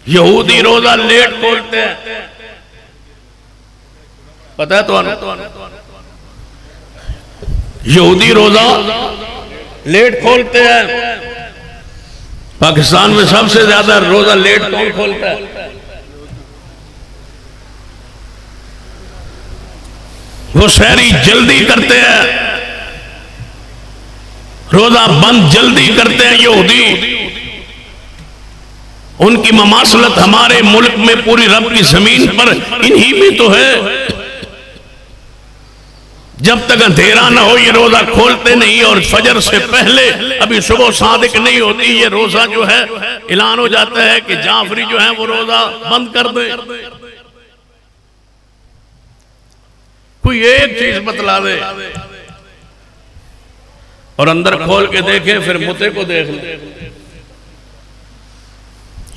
यहूदी रोजा लेट खोलते हैं, पता है तो यहूदी रोजा लेट खोलते हैं। पाकिस्तान में सबसे ज्यादा रोजा लेट कौन खोलता है? वो शहरी जल्दी करते हैं, रोजा बंद जल्दी करते हैं यहूदी। उनकी ममासलत हमारे मुल्क में पूरी रब की जमीन पर इन्हीं में तो है। जब तक अंधेरा ना हो ये रोजा खोलते नहीं, और फजर से पहले अभी सुबह सादिक नहीं होती ये रोजा जो है ऐलान हो जाता है कि जाफरी जो है वो रोजा बंद कर दे। कोई एक चीज बतला दे और अंदर खोल के देखे, फिर मुते को देख ले।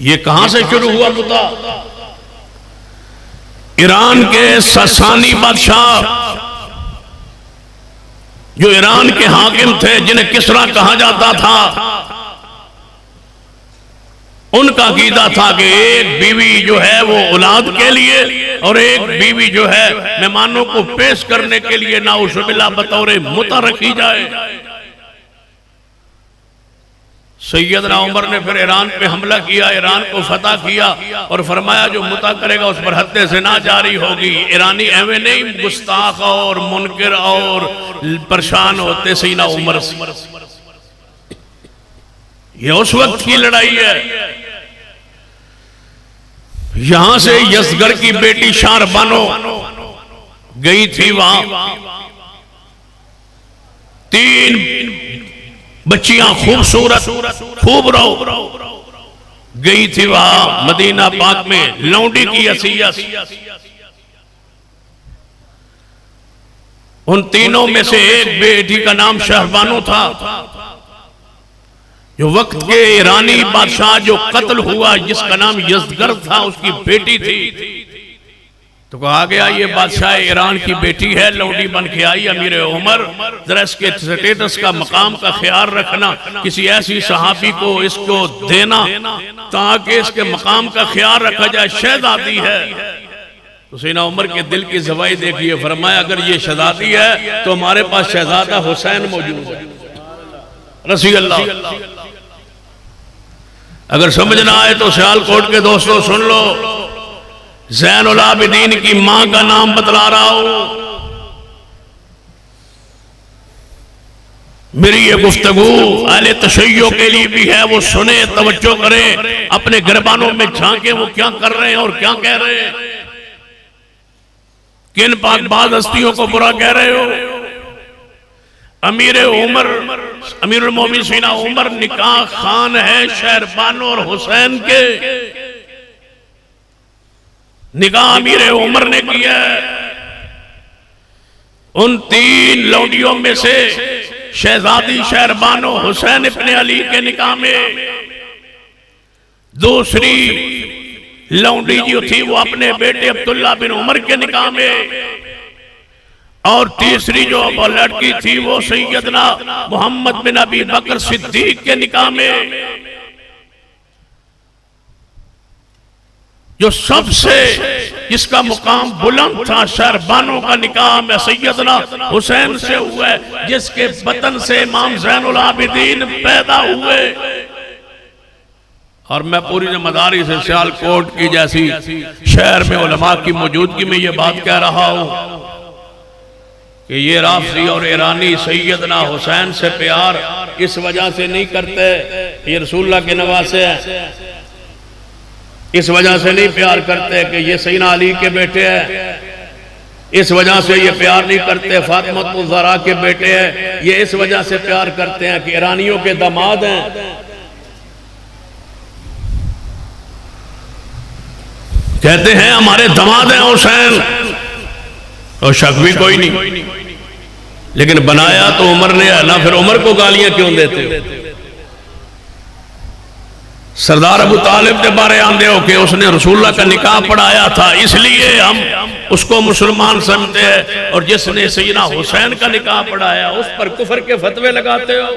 ये कहां से शुरू हुआ मुता? ईरान के ससानी बादशाह जो ईरान के हाकिम थे, जिन्हें किसरा कहा जाता था, उनका अकीदा था कि एक बीवी जो है वो औलाद के लिए और एक बीवी जो है मेहमानों को पेश करने के लिए नाउजुबिल्लाह बतौर मुता रखी जाए। सैयदना उमर ने फिर ईरान पे हमला किया, ईरान को फतह किया और फरमाया जो मुता करेगा उस पर हत्ते से ना जारी होगी। ईरानी एवं नहीं गुस्ताख और मुनकिर और परेशान होते सैयदना उमर से। ये उस वक्त की लड़ाई है। यहां से यजगर की बेटी शारबानो गई थी, वहां 3 बच्चियां खूबसूरत खूब रो गई थी वहां मदीना पाक में लौंडी की हैसियत। उन तीनों में से एक बेटी का नाम शहरबानो था, जो वक्त के ईरानी बादशाह जो कत्ल हुआ जिसका नाम यजगर था उसकी बेटी थी। तो कहा गया ये बादशाह ईरान की बेटी है, लौंडी बन के आई। अमीर उमर जरा इसके स्टेटस का मकाम का ख्याल रखना, किसी ऐसी सहाबी को इसको देना ताकि इसके मकाम का ख्याल रखा जाए। शहजादी है। तो सैयदना उमर के दिल की जवाई देखिए, फरमाया अगर ये शहजादी है तो हमारे पास शहजादा हुसैन मौजूद है रसी अल्लाह। अगर समझ ना आए तो सियालकोट के दोस्तों सुन लो, ज़ैनुल आबिदीन की मां का नाम बतला रहा हूं। मेरी ये गुफ्तगू अहले तशय्यो के लिए भी है, वो सुने, तवज्जो करें, अपने गिरबानों में झांके वो क्या कर रहे हैं और क्या कह रहे हैं, किन पाकबाज हस्तियों को बुरा कह रहे हो। अमीर उमर, अमीरुल मोमिनीन सैयदना उमर निकाह खान है शहरबानो और हुसैन के। निकाह अमीर उमर ने किया। उन 3 लौंडियों में से शहजादी शहरबानो हुसैन इब्ने अली के निकाह में, दूसरी लौंडी जो थी वो अपने बेटे अब्दुल्ला बिन उमर के निकाह में, और तीसरी जो लड़की थी वो सैयदना मोहम्मद बिन अबी बकर सिद्दीक के निकाह में। जो सबसे जिसका मुकाम बुलंद था, शहरबानो का निकाह में सैयदना हुसैन से हुआ है, जिसके बतन से इमाम ज़ैनुल आबिदीन पैदा हुए। और मैं पूरी जिम्मेदारी से सियालकोट की जैसी शहर में उलमा की मौजूदगी में ये बात कह रहा हूं कि ये राफजी और ईरानी सैयदना हुसैन से प्यार इस वजह से नहीं करते ये रसूलुल्लाह के नवासे हैं, इस वजह से नहीं प्यार करते कि ये सैयदना अली के बेटे हैं, इस वजह से ये प्यार नहीं करते फातिमा ज़हरा के बेटे हैं, ये इस वजह से प्यार करते हैं कि ईरानियों के दामाद हैं। कहते हैं हमारे दामाद हैं हुसैन, और शक भी कोई नहीं, लेकिन बनाया तो उमर ने है ना, फिर उमर को गालियां क्यों देते हो? सरदार अबू तालिब के बारे आंदे हो कि उसने रसूलुल्लाह का निकाह पढ़ाया था इसलिए हम उसको मुसलमान समझते हैं, और जिसने सैयदना हुसैन का निकाह पढ़ाया उस पर कुफर के फतवे लगाते हो।